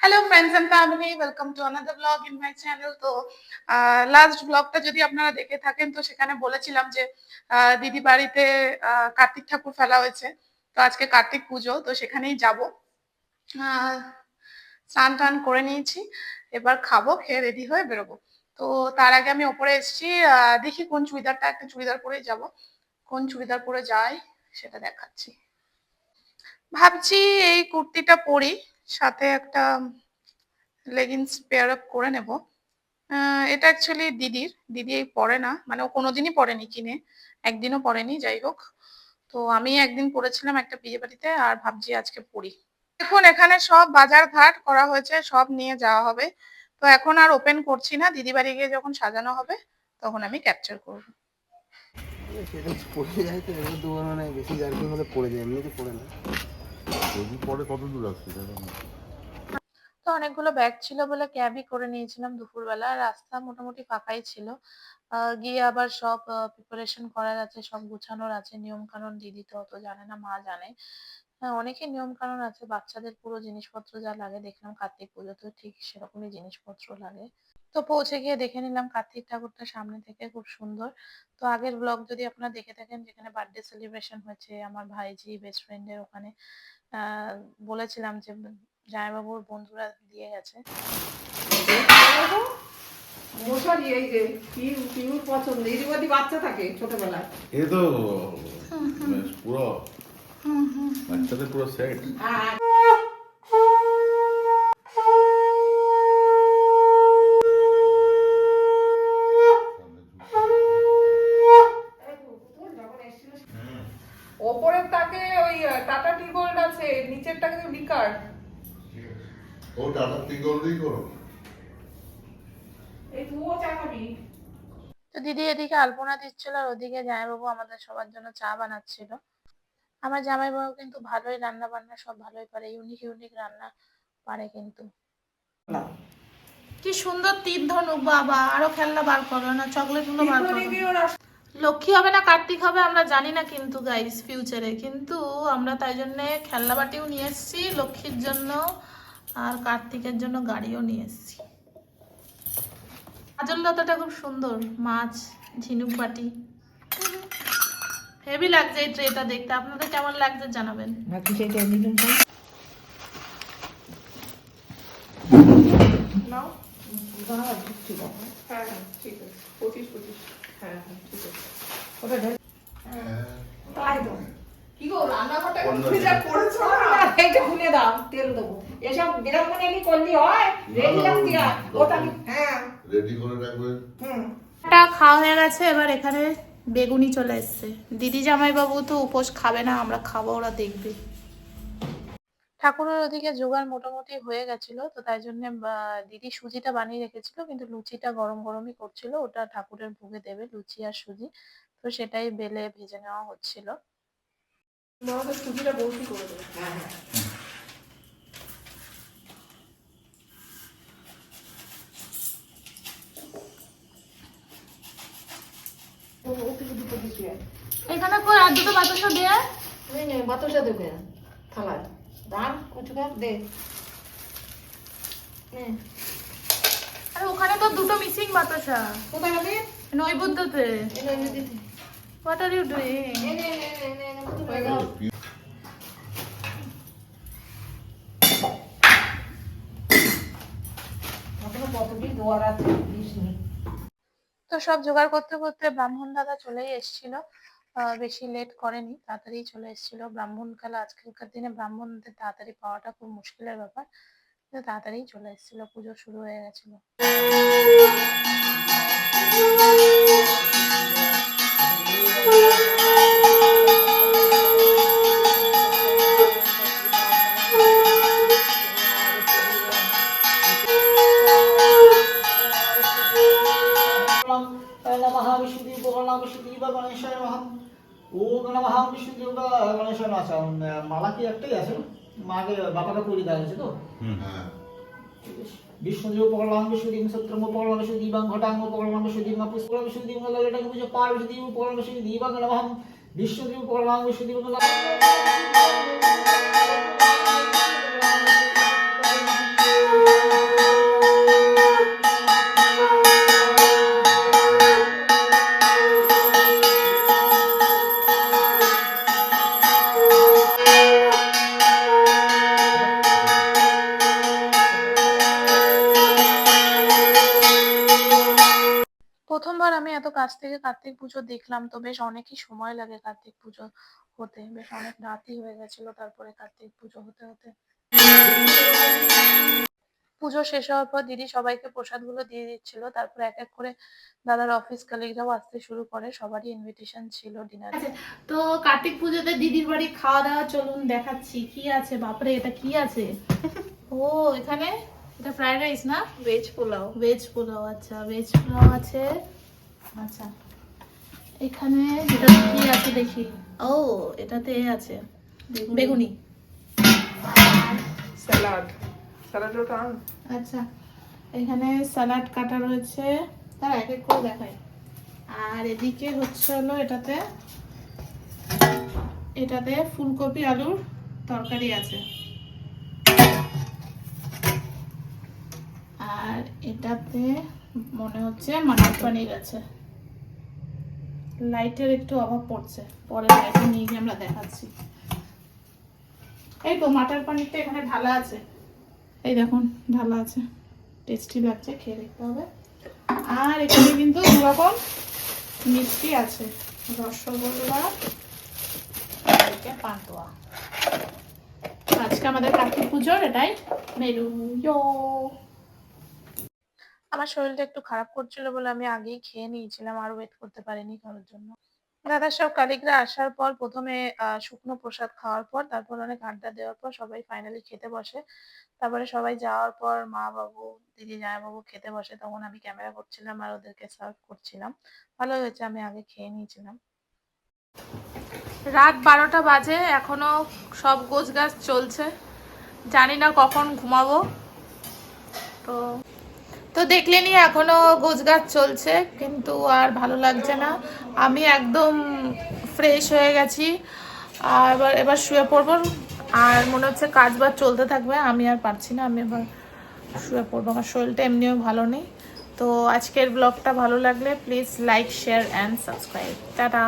Hello friends and family, welcome to another blog in my channel. তো last ব্লগটা যদি আপনারা দেখে থাকেন তো সেখানে বলেছিলাম যে দিদি বাড়িতে কার্তিক ঠাকুর ফেলা হয়েছে। তো আজকে কার্তিক পুজো, তো সেখানেই যাব। স্নান টান করে নিয়েছি, এবার খাবো, খেয়ে রেডি হয়ে বেরোবো। তো তার আগে আমি ওপরে এসেছি, দেখি কোন চুড়িদারটা, একটা চুড়িদার পরেই যাব। কোন চুড়িদার পরে যাই সেটা দেখাচ্ছি। ভাবছি এই কুর্তিটা পরি, সাথে একটা লেগিংস পেয়ার আপ করে নেব। এটা অ্যাকচুয়ালি দিদি এই পরে না, মানে ও কোনোদিনই পরেনি কিনে, একদিনও পরেনি। যাই হোক, তো আমি একদিন পরেছিলাম একটা বিয়ে বাড়িতে, আর ভাবছি আজকে পরি। এখন এখানে সব বাজার ঘাট করা হয়েছে, সব নিয়ে যাওয়া হবে। তো এখন আর ওপেন করছি না, দিদি বাড়ি গিয়ে যখন সাজানো হবে তখন আমি ক্যাপচার করব। সেটা পড়ে যায় তো, এবার দোকান মানে বেশি জার্কিং হলে পড়ে যায়, এমনিতে পড়ে না। যদি পরে কত দূর আসছে জানো না। তো অনেকগুলো ব্যাগ ছিল বলে ক্যাবই করে নিয়েছিলাম দুপুরবেলা। রাস্তা মোটামুটি ফাঁকাই ছিল। গিয়ে আবার সব প্রিপারেশন করার আছে, সব গুছানোর আছে, নিয়ম কানুন দিদি তো অত জানে না, মা জানে। অনেকের নিয়ম কানুন আছে, বাচ্চাদের পুরো জিনিসপত্র যা লাগে দেখলাম কার্তিক পুজো তো ঠিক সেরকমই জিনিসপত্র লাগে। তো পৌঁছে গিয়ে দেখে নিলাম কার্তিক ঠাকুরটা সামনে থেকে খুব সুন্দর। তো আগের ব্লগ যদি আপনারা দেখে থাকেন, যেখানে বার্থডে সেলিব্রেশন হয়েছে আমার ভাইজি বেস্ট ফ্রেন্ডের ওখানে, আহ বলেছিলাম যে জামাইবাবুর বন্ধুরা দিয়ে গেছে। মশারি এই যে পিউর পছন্দ, এরই বাচ্চা থাকে ছোটবেলায়। এ তো পুরো বাচ্চাদের পুরো সেট। ওপরের তাকে ওই টাটা টি গোল্ড আছে, নিচের টাকে লিকার। ও টাটা টি গোল্ডই করো। এই তুইও চা খাবি? তো দিদি এদিকে আলপনা দিচ্ছিল, আর ওদিকে জামাইবাবু আমাদের সবার জন্য চা বানাচ্ছিল। আমার জামাইবাবু কিন্তু ভালোই রান্না বান্না সব ভালোই পারে, ইউনিক ইউনিক রান্না পারে কিন্তু। কি সুন্দর তীর ধনুক, বাবা আরো খেলনা বার করো না, চকলেট গুলো বার করো। লক্ষ্মী হবে না কার্তিক হবে আমরা জানি না কিন্তু গাইস ফিউচারে, কিন্তু আমরা তাই জন্য খেলনা বাটিও নিয়ে এসেছি লক্ষ্মীর জন্য, আর কার্তিকের জন্য গাড়িও নিয়ে এসেছি। কাজল লতাটা খুব সুন্দর, মাছ, ঝিনুক বাটি, হেভি লাগছে এই ট্রেটা দেখতে। আপনাদের কেমন লাগছে জানাবেন। বাকি সেটা নিলাম তাই নাও। দাঁড়া ঠিক আছে। হ্যাঁ হ্যাঁ ঠিক আছে, 25 হ্যাঁ হ্যাঁ ঠিক আছে। ওটা ঢেলে তাই তো। কি গো রান্নাঘরটা খুলে যা পড়েছো না, এইটা খুলে দাও, তেল দেবো। এসব বিরামনে কি করলি হয়? রেডি রাখতি আর ওটা হ্যাঁ রেডি করে রাখবেন। এটা খাওয়া হয়ে গেছে, এবার এখানে বেগুনি চলে এসছে। দিদি জামাইবাবু তো উপোস খাবে না, আমরা খাবো, ওরা দেখবে। ঠাকুরের ওদিকে জোগাড় মোটামুটি হয়ে গেছিল, তো তাই জন্য দিদি সুজিটা বানিয়ে রেখেছিল, কিন্তু লুচিটা গরম গরমই করছিল, ওটা ঠাকুরের ভোগে দেবে লুচি আর সুজি। তো সেটাই বেলে ভেজে নেওয়া হচ্ছিল। আমাদের সুজিটা বলছি করে দেবে। হ্যাঁ হ্যাঁ এখানে কই আর দুটো বাতাসা দেয়া। বাতাসা দেবে থালায় দাম কিছু দে। আরে ওখানে তো দুটো মিসিং বাতাসা। কোথায় হবে? নৈবেদ্যতে। What are you doing? তো সব জোগাড় করতে করতে ব্রাহ্মণ দাদা চলেই এসেছিল। বেশি লেট করেনি, তাড়াতাড়ি চলে এসেছিল। ব্রাহ্মণ কাল আজকালকার দিনে ব্রাহ্মণদের তাড়াতাড়ি পাওয়াটা খুব মুশকিলের ব্যাপার, কিন্তু তাড়াতাড়ি চলে এসেছিল, পুজো শুরু হয়ে গেছিল। নমঃ বিশুদ্ধি উপকরণাম বিশুদ্ধি বা গণেশায় নমঃ। ওম নমঃ বিশুদ্ধি বা গণেশায় নমঃ। আচ্ছা, মালা কি একটাই আছে? মাকে বাবাকে পরিয়ে দেওয়া হয়েছে তো? হ্যাঁ। বিষ্ণুদেব উপকরণাম বিশুদ্ধি, সত্রম উপকরণাম বিশুদ্ধি, বা ঘটাং উপকরণাম বিশুদ্ধি, বা পুষ্পকরণাম বিশুদ্ধি, বা ললিতাং বিশুদ্ধি, পার বিশুদ্ধি উপকরণাম বিশুদ্ধি, বা নমঃ বিষ্ণুদেব উপকরণাম বিশুদ্ধি, বা প্রথমবার আমি এত কাছ থেকে কার্তিক পুজো দেখলাম, তো বেশ অনেকই সময় লাগে কার্তিক পুজো হতে, বেশ অনেক রাতই হয়ে গেছিল তারপরে কার্তিক পুজো হতে হতে। পুজো শেষ হওয়ার পর দিদি সবাইকে প্রসাদগুলো দিয়ে দিচ্ছিল, তারপর এক এক করে দাদার অফিস কলিগরাও আসতে শুরু করে, সবারই ইনভিটেশন ছিল ডিনারে। তো কার্তিক পুজোতে দিদির বাড়ি খাওয়া দাওয়া চলুন দেখাচ্ছি কি আছে। বাপরে এটা কি আছে? ও এখানে এটা ফ্রাইড রাইস না? ভেজ পোলাও। ভেজ পোলাও, আচ্ছা ভেজ পোলাও আছে। আচ্ছা এখানে এটা কি আছে দেখি। ও এটাতে আছে বেগুনি। স্যালাড, স্যালাডও টান। আচ্ছা এখানে স্যালাড কাটা রয়েছে, তার এক এক করে দেখাই। আর এদিকে হচ্ছে হলো এটাতে ফুলকপি আলুর তরকারি আছে। আর এটাতে মনে হচ্ছে মাটন পনির আছে। লাইটের একটু অভাব পড়ছে, পরে লাইটে নিয়ে গিয়ে আমরা দেখাচ্ছি। এই তো মাটন পনিরটা এখানে ঢালা আছে, এই দেখুন ঢালা আছে, টেস্টি লাগছে, খেয়ে দেখতে হবে। আর এখানে কিন্তু দুরকম মিষ্টি আছে, রসগোল্লা পান্তুয়া। আজকে আমাদের কার্তিক পুজোর এটাই মেনু। আমার শরীরটা একটু খারাপ করছিল বলে আমি আগেই খেয়ে নিয়েছিলাম, আর ওয়েট করতে পারিনি কারোর জন্য। দাদার সব কালিগরা আসার পর প্রথমে শুকনো প্রসাদ খাওয়ার পর, তারপর অনেক আড্ডা দেওয়ার পর সবাই ফাইনালি খেতে বসে। তারপরে সবাই যাওয়ার পর মা বাবু দিদি জামাইবাবু খেতে বসে, তখন আমি ক্যামেরা করছিলাম আর ওদেরকে সার্ভ করছিলাম। ভালো হয়েছে আমি আগে খেয়ে নিয়েছিলাম। রাত 12টা বাজে, এখনো সব গোছগাছ চলছে, জানি না কখন ঘুমাবো। তো দেখলেনি এখনো গোছগাছ চলছে, কিন্তু আর ভালো লাগছে না। আমি একদম ফ্রেশ হয়ে গেছি, আর এবার শুয়ে পড়বো। আর মনে হচ্ছে কাজ বাজ চলতে থাকবে, আমি আর পারছি না, আমি এবার শুয়ে পড়বো, আমার শরীরটা এমনিও ভালো নেই। তো আজকের ব্লগটা ভালো লাগলে please like share and subscribe. Tata.